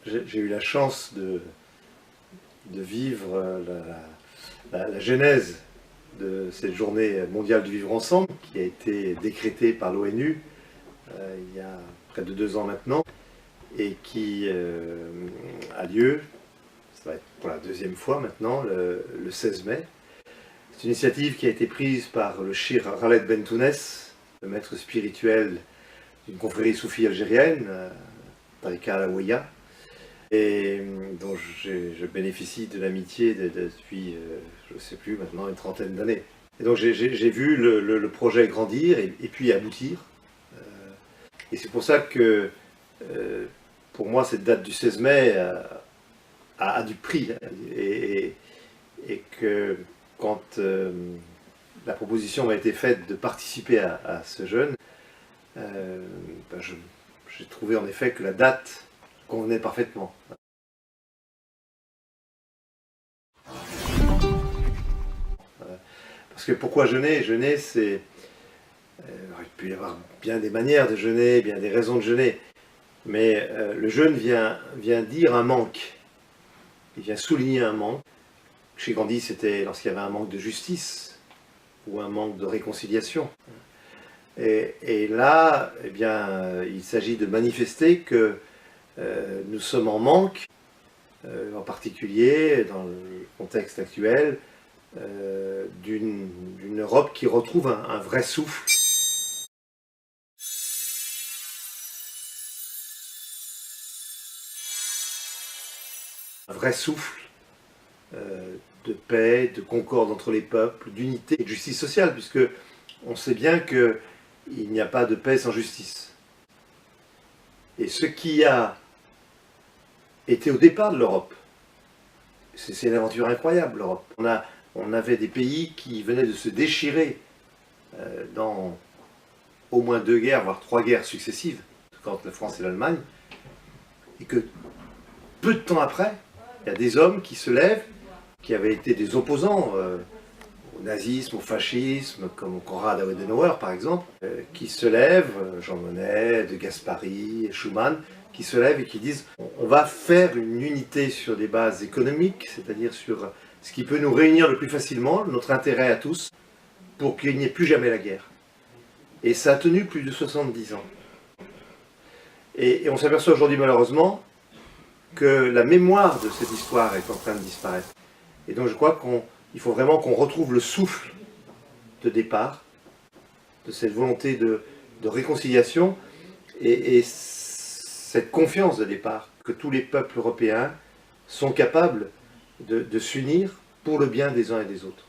J'ai eu la chance de vivre la genèse de cette journée mondiale du vivre ensemble, qui a été décrétée par l'ONU il y a près de 2 ans maintenant, et qui a lieu, ça va être pour la 2e fois maintenant, le 16 mai. C'est une initiative qui a été prise par le Cheikh Khaled Bentounès, le maître spirituel d'une confrérie soufie algérienne, Tariqa Alaouia, et dont je bénéficie de l'amitié depuis, je ne sais plus, maintenant une 30aine d'années. Et donc j'ai vu le projet grandir et puis aboutir. Et c'est pour ça que, pour moi, cette date du 16 mai a du prix. Et que quand la proposition m'a été faite de participer à ce jeûne, j'ai trouvé en effet que la date convenait parfaitement. Parce que pourquoi jeûner? Jeûner, c'est... il peut y avoir bien des manières de jeûner, bien des raisons de jeûner, mais le jeûne vient dire un manque. Il vient souligner un manque. Chez Gandhi, c'était lorsqu'il y avait un manque de justice ou un manque de réconciliation. Et là, eh bien, il s'agit de manifester que nous sommes en manque, en particulier dans le contexte actuel, d'une Europe qui retrouve un vrai souffle. Un vrai souffle de paix, de concorde entre les peuples, d'unité et de justice sociale, puisque on sait bien qu'il n'y a pas de paix sans justice. Et ce qui a été au départ de l'Europe, c'est une aventure incroyable, l'Europe. On avait des pays qui venaient de se déchirer dans au moins 2 guerres, voire 3 guerres successives, quand la France et l'Allemagne, et que peu de temps après, il y a des hommes qui se lèvent, qui avaient été des opposants au nazisme, au fascisme, comme Konrad Adenauer par exemple, qui se lèvent, Jean Monnet, de Gaspari, Schuman, qui se lèvent et qui disent on va faire une unité sur des bases économiques, c'est-à-dire sur ce qui peut nous réunir le plus facilement, notre intérêt à tous, pour qu'il n'y ait plus jamais la guerre. Et ça a tenu plus de 70 ans. Et on s'aperçoit aujourd'hui malheureusement que la mémoire de cette histoire est en train de disparaître. Et donc je crois qu'il faut vraiment qu'on retrouve le souffle de départ, de cette volonté de réconciliation et cette confiance de départ que tous les peuples européens sont capables de s'unir pour le bien des uns et des autres.